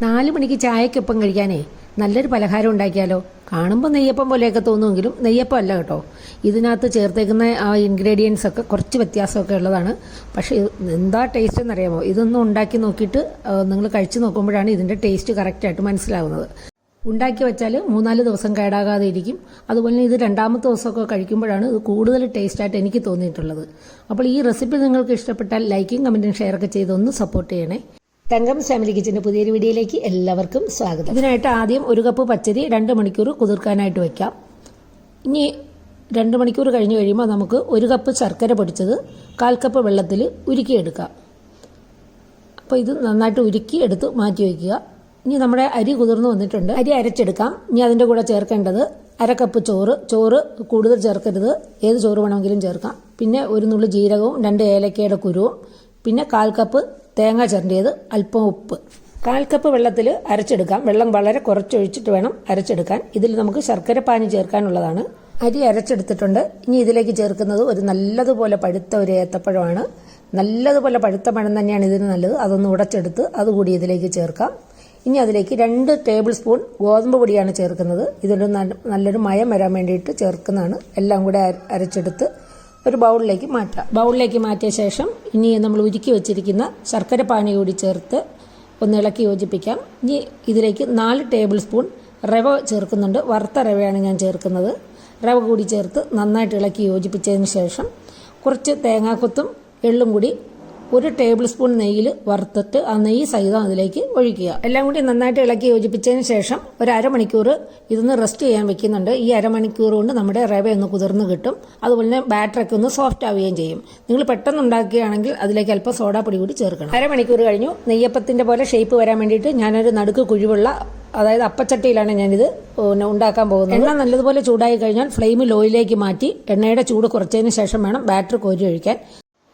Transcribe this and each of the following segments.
4 മണിക്ക് ചായക്കൊപ്പം കഴിക്കാനേ നല്ലൊരു പലഹാരം ഉണ്ടാക്കിയാലോ. കാണുമ്പോൾ നെയ്യപ്പം പോലെയൊക്കെ തോന്നുമെങ്കിലും നെയ്യപ്പം അല്ല കേട്ടോ. ഇതിനകത്ത് ചേർത്തേക്കുന്ന ആ ഇൻഗ്രീഡിയൻസ് ഒക്കെ കുറച്ച് വ്യത്യാസമൊക്കെ ഉള്ളതാണ്. പക്ഷേ എന്താ ടേസ്റ്റ് എന്നറിയാമോ? ഇതൊന്നും ഉണ്ടാക്കി നോക്കിയിട്ട് നിങ്ങൾ കഴിച്ചു നോക്കുമ്പോഴാണ് ഇതിൻ്റെ ടേസ്റ്റ് കറക്റ്റായിട്ട് മനസ്സിലാവുന്നത്. ഉണ്ടാക്കി വെച്ചാൽ 3-4 ദിവസം കേടാകാതെ ഇരിക്കും. അതുപോലെ ഇത് 2ാമത്തെ ദിവസമൊക്കെ കഴിക്കുമ്പോഴാണ് ഇത് കൂടുതൽ ടേസ്റ്റായിട്ട് എനിക്ക് തോന്നിയിട്ടുള്ളത്. അപ്പോൾ ഈ റെസിപ്പി നിങ്ങൾക്ക് ഇഷ്ടപ്പെട്ടാൽ ലൈക്കും കമൻറ്റും ഷെയറൊക്കെ ചെയ്ത് ഒന്ന് സപ്പോർട്ട് ചെയ്യണേ. തങ്കംസ് ഫാമിലി കിച്ചൻ്റെ പുതിയൊരു വീഡിയോയിലേക്ക് എല്ലാവർക്കും സ്വാഗതം. ഇതിനായിട്ട് ആദ്യം 1 കപ്പ് പച്ചരി 2 മണിക്കൂർ കുതിർക്കാനായിട്ട് വയ്ക്കാം. ഇനി 2 മണിക്കൂർ കഴിഞ്ഞ് കഴിയുമ്പോൾ നമുക്ക് 1 കപ്പ് ശർക്കര പൊടിച്ചത് 1/4 കപ്പ് വെള്ളത്തിൽ ഉരുക്കിയെടുക്കാം. അപ്പോൾ ഇത് നന്നായിട്ട് ഉരുക്കി എടുത്ത് മാറ്റി വയ്ക്കുക. ഇനി നമ്മുടെ അരി കുതിർന്ന് വന്നിട്ടുണ്ട്. അരി അരച്ചെടുക്കാം. ഇനി അതിൻ്റെ കൂടെ ചേർക്കേണ്ടത് 1/2 കപ്പ് ചോറ് കൂടുതൽ ചേർക്കരുത്, ഏത് ചോറ് വേണമെങ്കിലും ചേർക്കാം. പിന്നെ 1 നുള്ളി ജീരകവും 2 ഏലക്കയുടെ കുരുവും, പിന്നെ 1/4 കപ്പ് തേങ്ങ ചിരണ്ടിയത്, അല്പം ഉപ്പ്. 1/4 കപ്പ് വെള്ളത്തിൽ അരച്ചെടുക്കാം. വെള്ളം വളരെ കുറച്ചൊഴിച്ചിട്ട് വേണം അരച്ചെടുക്കാൻ. ഇതിൽ നമുക്ക് ശർക്കര പാനി ചേർക്കാനുള്ളതാണ്. അരി അരച്ചെടുത്തിട്ടുണ്ട്. ഇനി ഇതിലേക്ക് ചേർക്കുന്നത് ഒരു നല്ലതുപോലെ പഴുത്ത ഒരു ഏത്തപ്പഴമാണ്. നല്ലതുപോലെ പഴുത്ത പഴം തന്നെയാണ് ഇതിന് നല്ലത്. അതൊന്ന് ഉടച്ചെടുത്ത് അതുകൂടി ഇതിലേക്ക് ചേർക്കാം. ഇനി അതിലേക്ക് 2 ടേബിൾ സ്പൂൺ ഗോതമ്പ് പൊടിയാണ് ചേർക്കുന്നത്. ഇതൊരു നല്ലൊരു മയം വരാൻ വേണ്ടിയിട്ട് ചേർക്കുന്നതാണ്. എല്ലാം കൂടെ അരച്ചെടുത്ത് ഒരു ബൗളിലേക്ക് മാറ്റാം. ബൗളിലേക്ക് മാറ്റിയ ശേഷം ഇനി നമ്മൾ ഉരുക്കി വെച്ചിരിക്കുന്ന ശർക്കര പാനി കൂടി ചേർത്ത് ഒന്ന് ഇളക്കി യോജിപ്പിക്കാം. ഇനി ഇതിലേക്ക് 4 ടേബിൾ സ്പൂൺ റവ ചേർക്കുന്നുണ്ട്. വറുത്ത റവയാണ് ഞാൻ ചേർക്കുന്നത്. റവ കൂടി ചേർത്ത് നന്നായിട്ട് ഇളക്കി യോജിപ്പിച്ചതിന് ശേഷം കുറച്ച് തേങ്ങാക്കൊത്തും എള്ളും കൂടി 1 ടേബിൾ സ്പൂൺ നെയ്യിൽ വറുത്തിട്ട് ആ നെയ്യ് സഹിതം അതിലേക്ക് ഒഴിക്കുക. എല്ലാം കൂടി നന്നായിട്ട് ഇളക്കി യോജിപ്പിച്ചതിന് ശേഷം ഒരു അരമണിക്കൂർ ഇതൊന്ന് റെസ്റ്റ് ചെയ്യാൻ വെക്കുന്നുണ്ട്. ഈ അരമണിക്കൂർ കൊണ്ട് നമ്മുടെ റവ ഒന്ന് കുതിർന്ന് കിട്ടും. അതുപോലെ തന്നെ ബാറ്ററൊക്കെ ഒന്ന് സോഫ്റ്റ് ആവുകയും ചെയ്യും. നിങ്ങൾ പെട്ടെന്ന് ഉണ്ടാക്കുകയാണെങ്കിൽ അതിലേക്ക് അല്പം സോഡാപ്പൊടി കൂടി ചേർക്കണം. അരമണിക്കൂർ കഴിഞ്ഞു. നെയ്യപ്പത്തിന്റെ പോലെ ഷേപ്പ് വരാൻ വേണ്ടിയിട്ട് ഞാനൊരു നടുക്ക് കുഴിവുള്ള, അതായത് അപ്പച്ചട്ടിയിലാണ് ഞാനിത് ഉണ്ടാക്കാൻ പോകുന്നത്. എണ്ണ നല്ലതുപോലെ ചൂടായി കഴിഞ്ഞാൽ ഫ്ലെയിം ലോയിലേക്ക് മാറ്റി എണ്ണയുടെ ചൂട് കുറച്ചതിന് ശേഷം വേണം ബാറ്റർ കോരി ഒഴിക്കാൻ.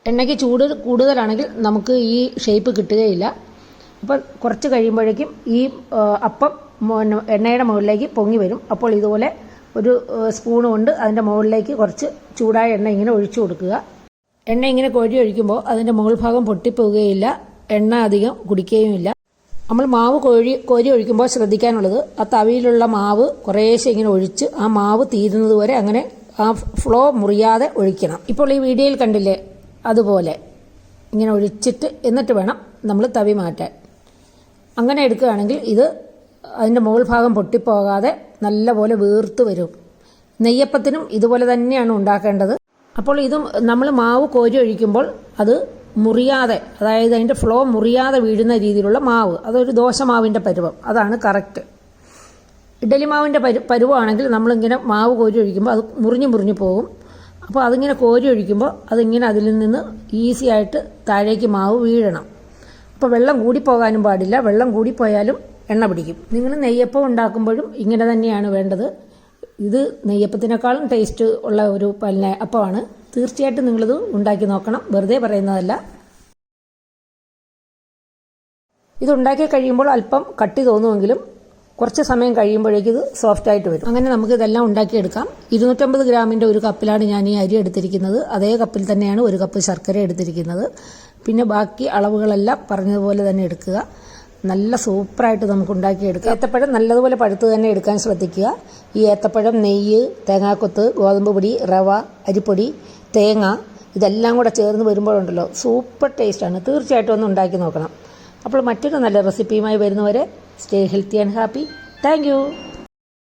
എണ്ണയ്ക്ക് ചൂട് കൂടുതലാണെങ്കിൽ നമുക്ക് ഈ ഷേപ്പ് കിട്ടുകയില്ല. അപ്പോൾ കുറച്ച് കഴിയുമ്പോഴേക്കും ഈ അപ്പം എണ്ണയുടെ മുകളിലേക്ക് പൊങ്ങി വരും. അപ്പോൾ ഇതുപോലെ ഒരു സ്പൂൺ കൊണ്ട് അതിൻ്റെ മുകളിലേക്ക് കുറച്ച് ചൂടായ എണ്ണ ഇങ്ങനെ ഒഴിച്ചു കൊടുക്കുക. എണ്ണ ഇങ്ങനെ കോരി ഒഴിക്കുമ്പോൾ അതിൻ്റെ മുകൾ ഭാഗം പൊട്ടിപ്പോവുകയില്ല, എണ്ണ അധികം കുടിക്കുകയുമില്ല. നമ്മൾ മാവ് കോരി ഒഴിക്കുമ്പോൾ ശ്രദ്ധിക്കാനുള്ളത്, ആ തവിയിലുള്ള മാവ് കുറേശ്ശെ ഇങ്ങനെ ഒഴിച്ച് ആ മാവ് തീരുന്നത് വരെ അങ്ങനെ ആ ഫ്ലോ മുറിയാതെ ഒഴിക്കണം. ഇപ്പോൾ ഈ വീഡിയോയിൽ കണ്ടില്ലേ, അതുപോലെ ഇങ്ങനെ ഒഴിച്ചിട്ട് എന്നിട്ട് വേണം നമ്മൾ തവി മാറ്റാൻ. അങ്ങനെ എടുക്കുകയാണെങ്കിൽ ഇത് അതിൻ്റെ മുകൾ ഭാഗം പൊട്ടിപ്പോകാതെ നല്ലപോലെ വീർത്ത് വരും. നെയ്യപ്പത്തിനും ഇതുപോലെ തന്നെയാണ് ഉണ്ടാക്കേണ്ടത്. അപ്പോൾ ഇതും നമ്മൾ മാവ് കോരി ഒഴിക്കുമ്പോൾ അത് മുറിയാതെ, അതായത് അതിൻ്റെ ഫ്ലോ മുറിയാതെ വീഴുന്ന രീതിയിലുള്ള മാവ്, അതൊരു ദോശമാവിൻ്റെ പരുവം, അതാണ് കറക്റ്റ്. ഇഡലി മാവിൻ്റെ പരുവമാണെങ്കിൽ നമ്മളിങ്ങനെ മാവ് കോരി ഒഴിക്കുമ്പോൾ അത് മുറിഞ്ഞു പോകും. അപ്പോൾ അതിങ്ങനെ കോരി ഒഴിക്കുമ്പോൾ അതിങ്ങനെ അതിൽ നിന്ന് ഈസി ആയിട്ട് താഴേക്ക് മാവ് വീഴണം. അപ്പോൾ വെള്ളം കൂടിപ്പോകാനും പാടില്ല. വെള്ളം കൂടിപ്പോയാലും എണ്ണ പിടിക്കും. നിങ്ങൾ നെയ്യപ്പം ഉണ്ടാക്കുമ്പോഴും ഇങ്ങനെ തന്നെയാണ് വേണ്ടത്. ഇത് നെയ്യപ്പത്തിനേക്കാളും ടേസ്റ്റ് ഉള്ള ഒരു അപ്പമാണ്. തീർച്ചയായിട്ടും നിങ്ങളിത് ഉണ്ടാക്കി നോക്കണം, വെറുതെ പറയുന്നതല്ല. ഇതുണ്ടാക്കി കഴിയുമ്പോൾ അല്പം കട്ടി തോന്നുമെങ്കിലും കുറച്ച് സമയം കഴിയുമ്പോഴേക്കും ഇത് സോഫ്റ്റ് ആയിട്ട് വരും. അങ്ങനെ നമുക്ക് ഇതെല്ലാം ഉണ്ടാക്കിയെടുക്കാം. 250 ഗ്രാമിൻ്റെ ഒരു കപ്പിലാണ് ഞാൻ ഈ അരി എടുത്തിരിക്കുന്നത്. അതേ കപ്പിൽ തന്നെയാണ് 1 കപ്പ് ശർക്കര എടുത്തിരിക്കുന്നത്. പിന്നെ ബാക്കി അളവുകളെല്ലാം പറഞ്ഞതുപോലെ തന്നെ എടുക്കുക. നല്ല സൂപ്പറായിട്ട് നമുക്ക് ഉണ്ടാക്കിയെടുക്കാം. ഏത്തപ്പഴം നല്ലതുപോലെ പഴുത്ത് തന്നെ എടുക്കാൻ ശ്രദ്ധിക്കുക. ഈ ഏത്തപ്പഴം, നെയ്യ്, തേങ്ങാക്കൊത്ത്, ഗോതമ്പ് പൊടി, റവ, അരിപ്പൊടി, തേങ്ങ ഇതെല്ലാം കൂടെ ചേർന്ന് വരുമ്പോഴുണ്ടല്ലോ സൂപ്പർ ടേസ്റ്റാണ്. തീർച്ചയായിട്ടും ഒന്ന് ഉണ്ടാക്കി നോക്കണം. അപ്പോൾ മറ്റൊരു നല്ല റെസിപ്പിയുമായി വരുന്നവരെ stay healthy and happy. Thank you.